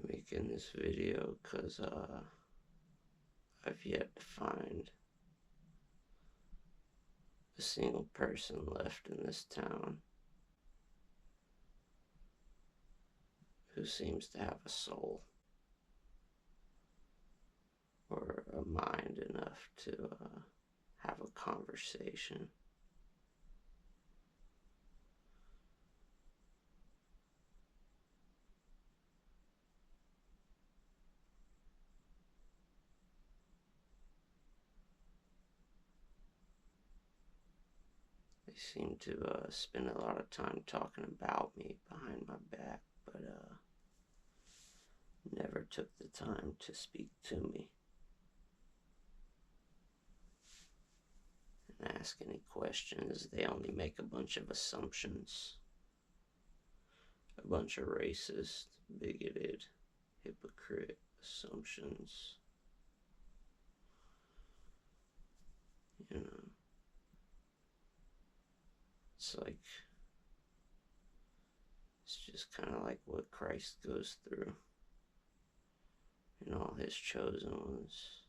making this video because I've yet to find a single person left in this town who seems to have a soul or a mind enough to have a conversation. They seem to spend a lot of time talking about me behind my back, but never took the time to speak to me and ask any questions. They only make a bunch of assumptions, a bunch of racist, bigoted, hypocrite assumptions. You know, it's just kind of like what Christ goes through and all his chosen ones.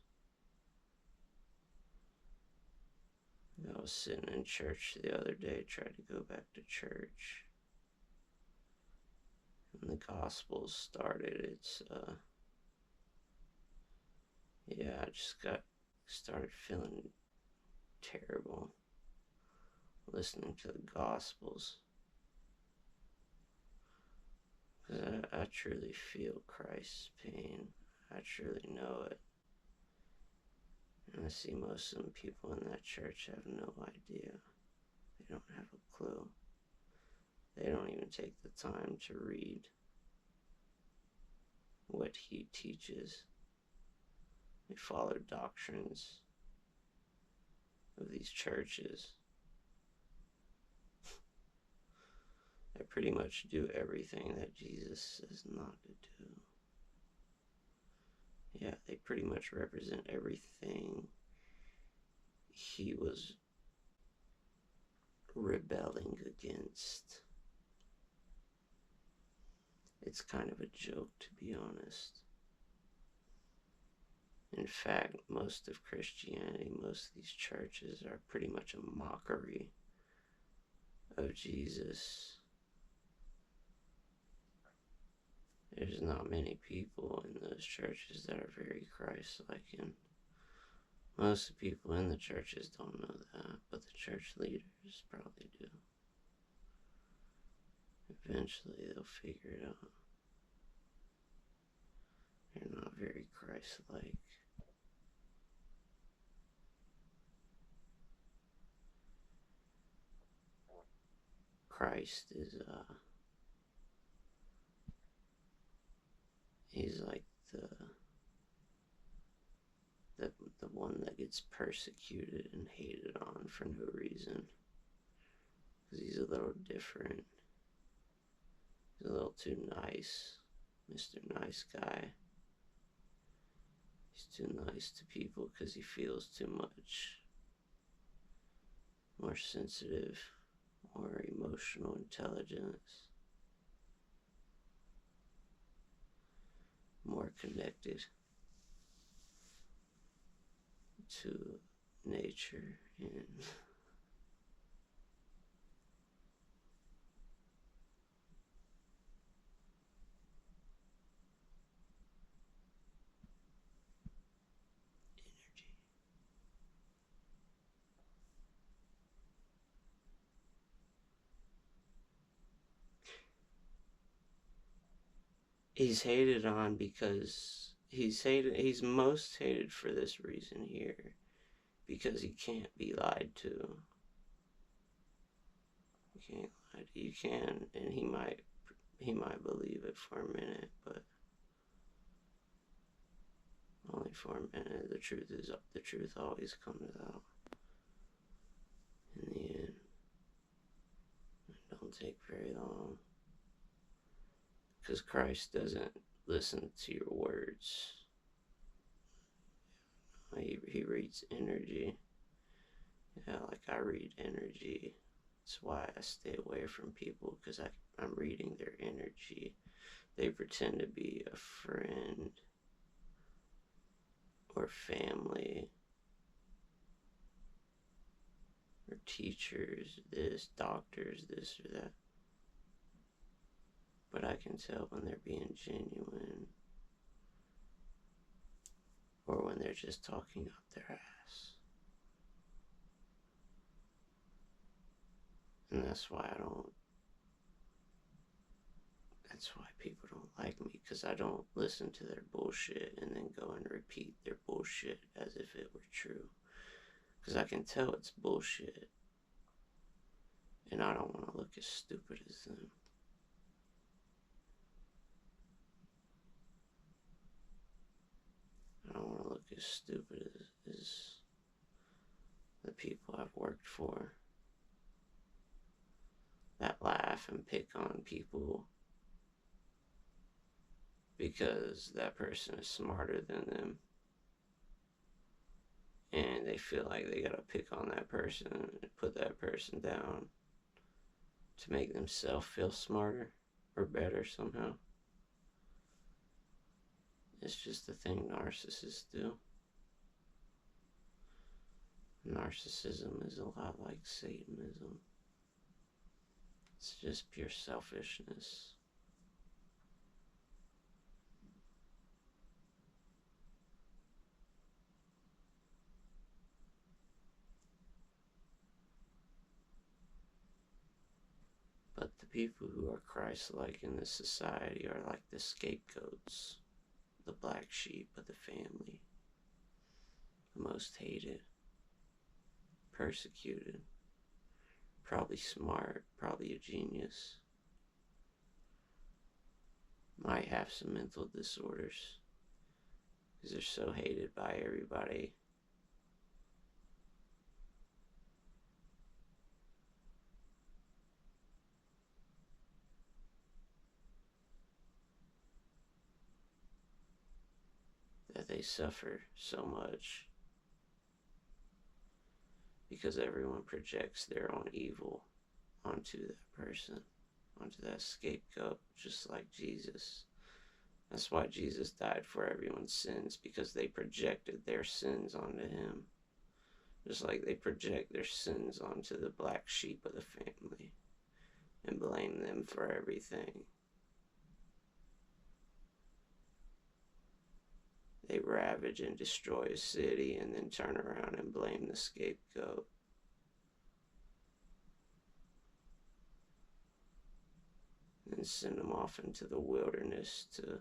I was sitting in church the other day, tried to go back to church, and the Gospels started. I just started feeling terrible listening to the Gospels, because I truly feel Christ's pain. I truly know it. And I see most of the people in that church have no idea. They don't have a clue. They don't even take the time to read what he teaches. They follow doctrines of these churches. They pretty much do everything that Jesus says not to do. Yeah, they pretty much represent everything he was rebelling against. It's kind of a joke, to be honest. In fact, most of Christianity, most of these churches are pretty much a mockery of Jesus. There's not many people in those churches that are very Christ-like, and most of the people in the churches don't know that, but the church leaders probably do. Eventually they'll figure it out. They're not very Christ-like. Christ is, he's like the one that gets persecuted and hated on for no reason. Because he's a little different. He's a little too nice. Mr. Nice Guy. He's too nice to people because he feels too much. More sensitive, more emotional intelligence. More connected to nature and energy. He's hated on because he's most hated for this reason here, because he can't be lied to. You can't lie to, you can, and he might believe it for a minute, but only for a minute. The truth always comes out in the end. It don't take very long, because Christ doesn't listen to your words. He reads energy. Yeah, like I read energy. That's why I stay away from people, because I'm reading their energy. They pretend to be a friend or family or teachers, this, doctors, this or that. But I can tell when they're being genuine or when they're just talking up their ass. And that's why people don't like me, because I don't listen to their bullshit and then go and repeat their bullshit as if it were true. Because I can tell it's bullshit. And I don't want to look as stupid as them. I don't want to look as stupid as the people I've worked for that laugh and pick on people because that person is smarter than them. And they feel like they gotta pick on that person and put that person down to make themselves feel smarter or better somehow. It's just the thing narcissists do. Narcissism is a lot like Satanism. It's just pure selfishness. But the people who are Christ-like in this society are like the scapegoats, the black sheep of the family, the most hated, persecuted, probably smart, probably a genius, might have some mental disorders because they're so hated by everybody. That they suffer so much because everyone projects their own evil onto that person, onto that scapegoat, just like Jesus. That's why Jesus died for everyone's sins, because they projected their sins onto him. Just like they project their sins onto the black sheep of the family and blame them for everything. They ravage and destroy a city and then turn around and blame the scapegoat. And send them off into the wilderness to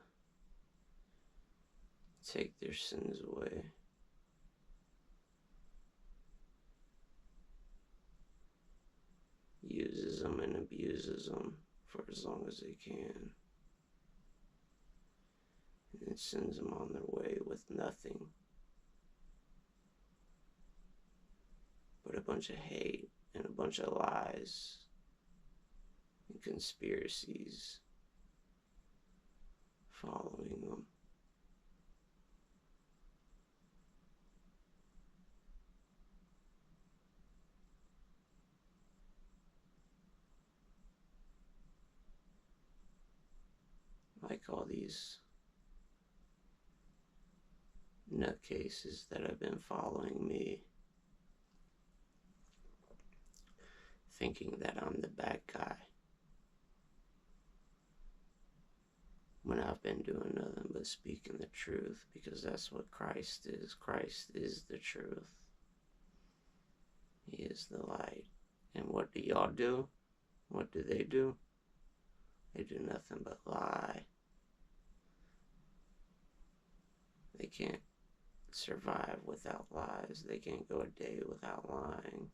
take their sins away. Uses them and abuses them for as long as they can. And then sends them on their way with nothing but a bunch of hate and a bunch of lies and conspiracies following them. Like all these nutcases that have been following me, thinking that I'm the bad guy, when I've been doing nothing but speaking the truth, because that's what Christ is. Christ is the truth. He is the light. And what do y'all do? What do? They do nothing but lie. They can't survive without lies. They can't go a day without lying.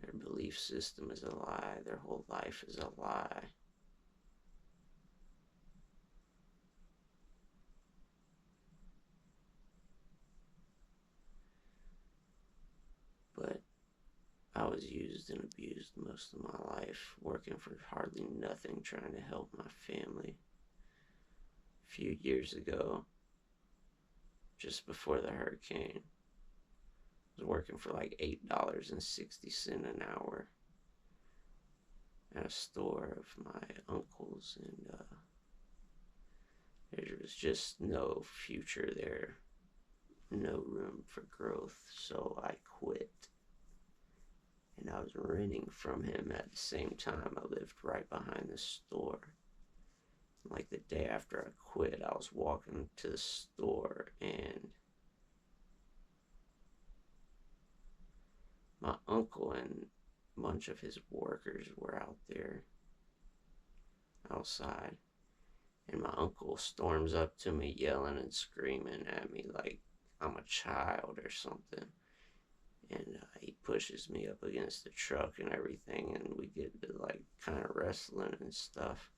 Their belief system is a lie. Their whole life is a lie. But I was used and abused most of my life, working for hardly nothing, trying to help my family. A few years ago, just before the hurricane, I was working for like $8.60 an hour at a store of my uncle's, and there was just no future there, no room for growth, so I quit. And I was renting from him at the same time. I lived right behind the store. Like the day after I quit, I was walking to the store, and my uncle and a bunch of his workers were out there outside. And my uncle storms up to me yelling and screaming at me like I'm a child or something. And he pushes me up against the truck and everything, and we get to like kind of wrestling and stuff.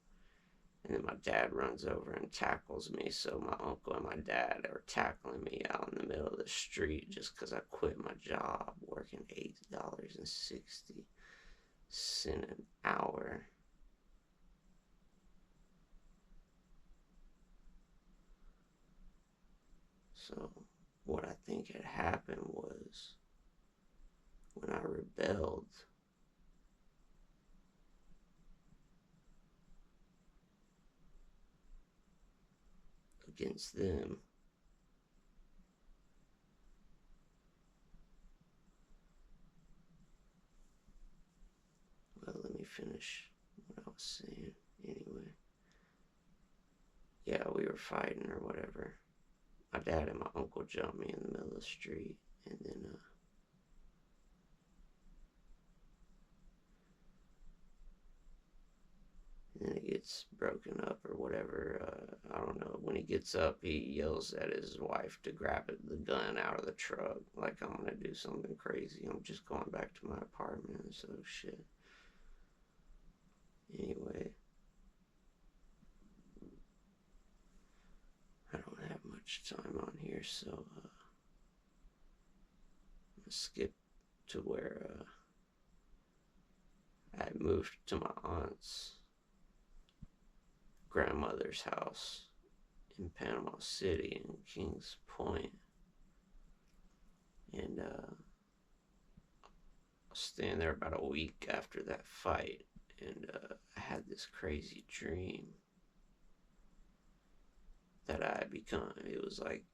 And then my dad runs over and tackles me, so my uncle and my dad are tackling me out in the middle of the street just because I quit my job working $8.60 an hour. So what I think had happened was when I rebelled against them, well, let me finish what I was saying anyway. Yeah, we were fighting or whatever. My dad and my uncle jumped me in the middle of the street, and then it gets broken up or whatever. I don't know. When he gets up, he yells at his wife to grab the gun out of the truck, like I'm gonna do something crazy. I'm just going back to my apartment, so shit. Anyway, I don't have much time on here, so I'm gonna skip to where I moved to my aunt's grandmother's house in Panama City in Kings Point. And I was staying there about a week after that fight, and I had this crazy dream that I had become. It was like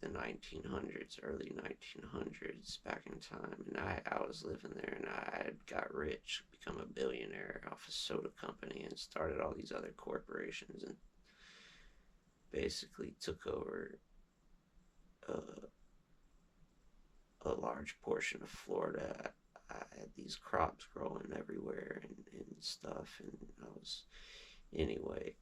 the 1900s, early 1900s, back in time, and I was living there, and I had got rich, become a billionaire off a soda company, and started all these other corporations, and basically took over uh, a large portion of Florida. I had these crops growing everywhere and stuff, and I was, anyway,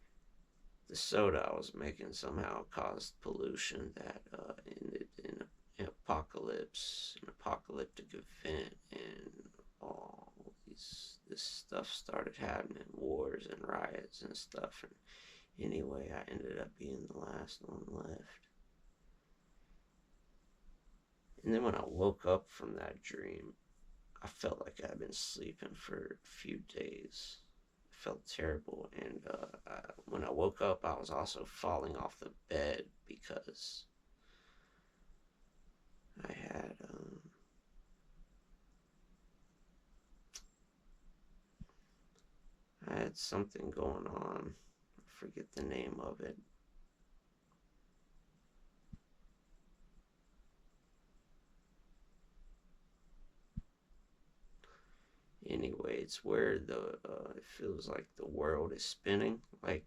the soda I was making somehow caused pollution that ended in an apocalypse, an apocalyptic event, and all this stuff started happening, wars and riots and stuff, and anyway, I ended up being the last one left. And then when I woke up from that dream, I felt like I'd been sleeping for a few days. It felt terrible. And when I woke up, I was also falling off the bed because I had something going on. I forget the name of it. Anyway, it's where it feels like the world is spinning. Like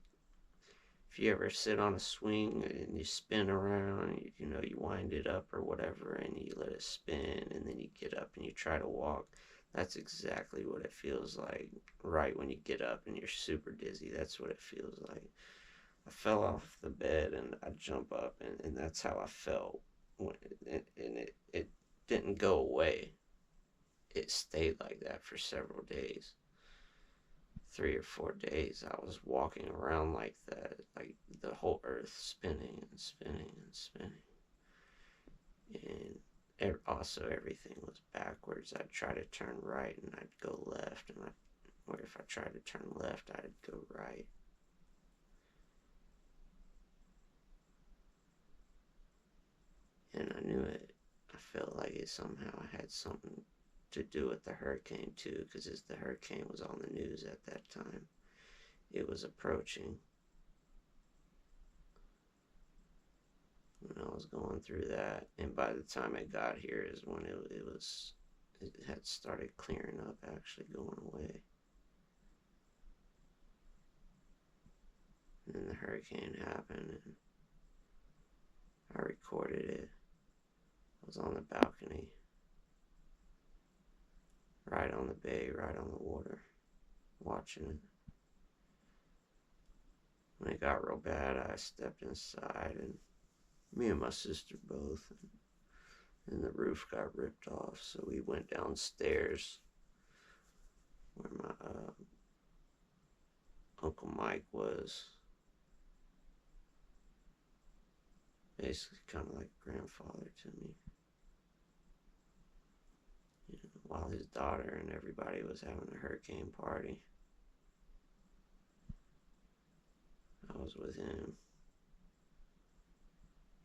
if you ever sit on a swing and you spin around, you wind it up or whatever, and you let it spin, and then you get up and you try to walk. That's exactly what it feels like right when you get up and you're super dizzy. That's what it feels like. I fell off the bed and I jump up, and that's how I felt. And it didn't go away. It stayed like that for several days. 3 or 4 days I was walking around like that, like the whole earth spinning and spinning and spinning. And also everything was backwards. I'd try to turn right and I'd go left, or if I tried to turn left, I'd go right. And I knew it. I felt like it somehow had something to do with the hurricane too, because the hurricane was on the news at that time. It was approaching. When I was going through that, and by the time it got here is when it had started clearing up, actually going away. And then the hurricane happened, and I recorded it. I was on the balcony, right on the bay, right on the water, watching it. When it got real bad, I stepped inside, and me and my sister both, and the roof got ripped off, so we went downstairs where my Uncle Mike was. Basically kind of like grandfather to me. You know, while his daughter and everybody was having a hurricane party, I was with him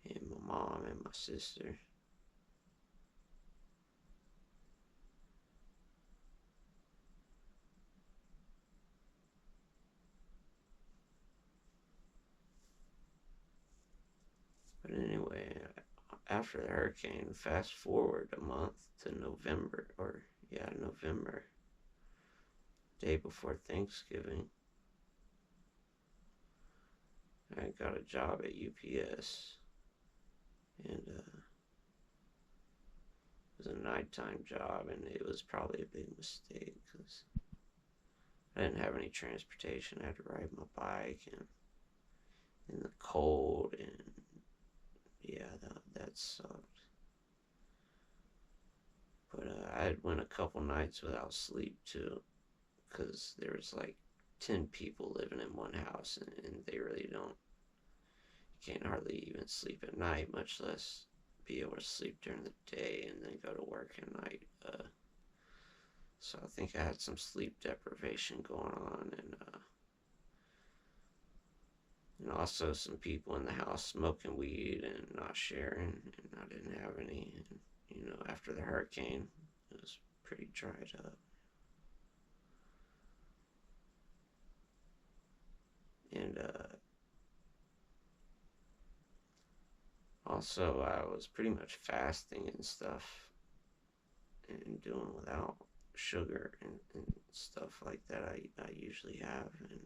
and my mom and my sister. But anyway, after the hurricane, fast forward a month to November, November, day before Thanksgiving, I got a job at UPS, and it was a nighttime job, and it was probably a big mistake because I didn't have any transportation. I had to ride my bike and in the cold, and yeah, that sucked. But I went a couple nights without sleep too, because there was like 10 people living in one house, and they really don't. You can't hardly even sleep at night, much less be able to sleep during the day and then go to work at night. So I think I had some sleep deprivation going on, and also some people in the house smoking weed and not sharing, and I didn't have any. And, after the hurricane, it was pretty dried up. And also, I was pretty much fasting and stuff, and doing without sugar and stuff like that I usually have. And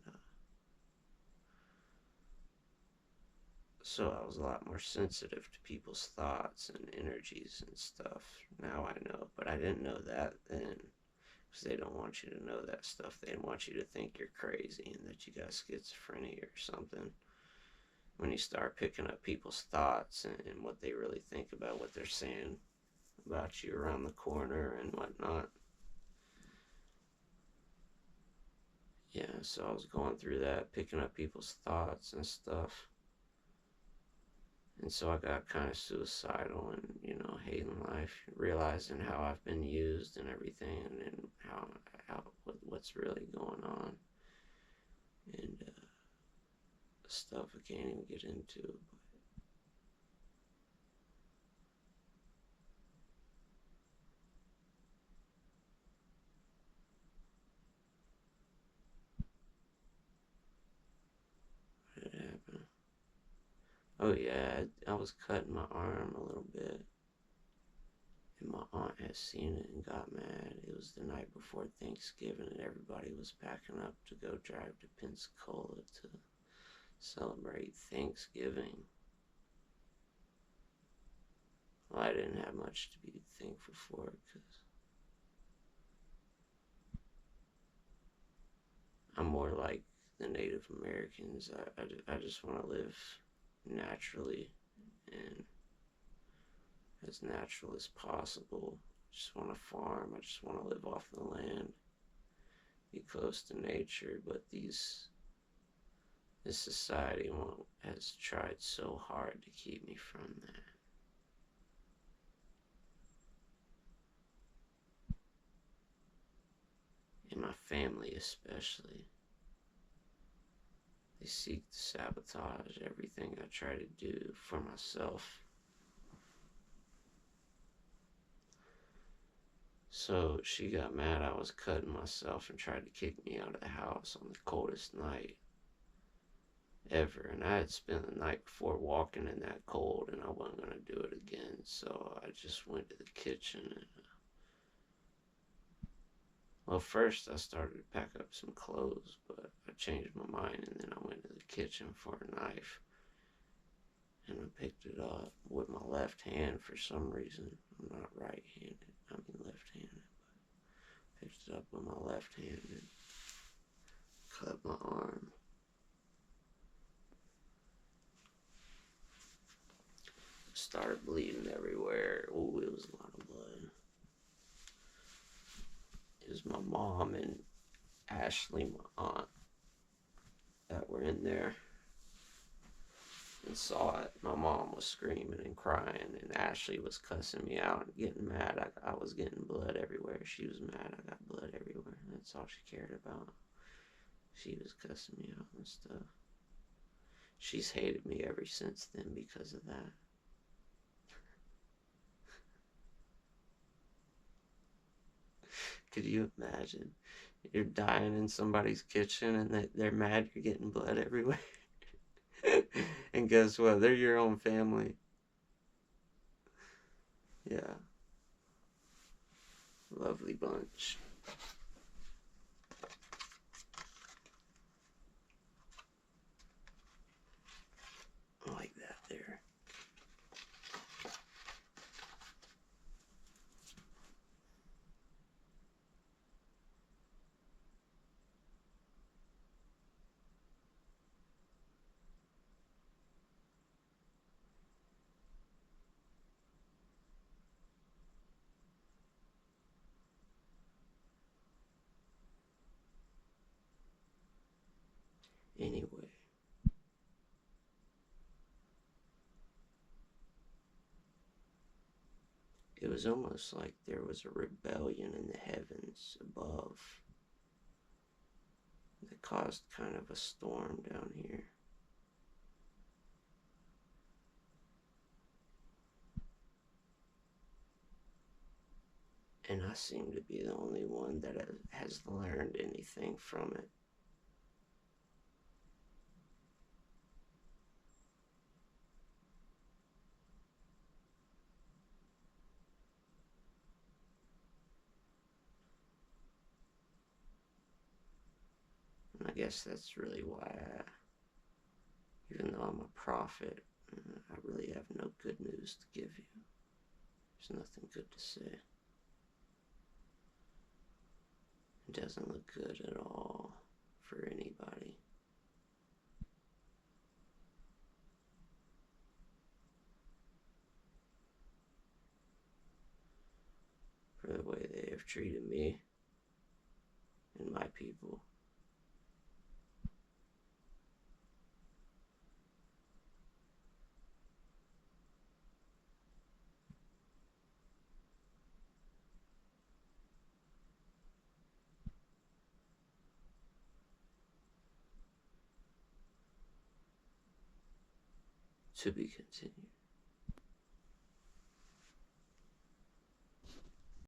so I was a lot more sensitive to people's thoughts and energies and stuff. Now I know, but I didn't know that then, because they don't want you to know that stuff. They want you to think you're crazy and that you got schizophrenia or something. When you start picking up people's thoughts and what they really think about what they're saying about you around the corner and whatnot. Yeah, so I was going through that, picking up people's thoughts and stuff. And so I got kind of suicidal and, hating life, realizing how I've been used and everything, and what's really going on. And stuff I can't even get into. What did happen? Oh yeah, I was cutting my arm a little bit. And my aunt had seen it and got mad. It was the night before Thanksgiving, and everybody was packing up to go drive to Pensacola to celebrate Thanksgiving. Well, I didn't have much to be thankful for, because I'm more like the Native Americans. I just want to live naturally and as natural as possible. I just want to farm. I just want to live off the land, be close to nature. But this society has tried so hard to keep me from that. And my family especially. They seek to sabotage everything I try to do for myself. So she got mad I was cutting myself and tried to kick me out of the house on the coldest night ever. And I had spent the night before walking in that cold, and I wasn't going to do it again. So I just went to the kitchen and, well, first I started to pack up some clothes, but I changed my mind, and then I went to the kitchen for a knife. And I picked it up with my left hand for some reason. I'm not right-handed, I mean left-handed. Picked it up with my left hand and cut my arm. Started bleeding everywhere. Oh, it was a lot of blood. It was my mom and Ashley, my aunt, that were in there and saw it. My mom was screaming and crying, and Ashley was cussing me out and getting mad. I was getting blood everywhere. She was mad I got blood everywhere. That's all she cared about. She was cussing me out and stuff. She's hated me ever since then because of that. Could you imagine? You're dying in somebody's kitchen and they're mad you're getting blood everywhere. And guess what? They're your own family. Yeah. Lovely bunch. I like that there. Anyway, it was almost like there was a rebellion in the heavens above that caused kind of a storm down here. And I seem to be the only one that has learned anything from it. And I guess that's really why even though I'm a prophet, I really have no good news to give you. There's nothing good to say. It doesn't look good at all for anybody. For the way they have treated me and my people. To be continued.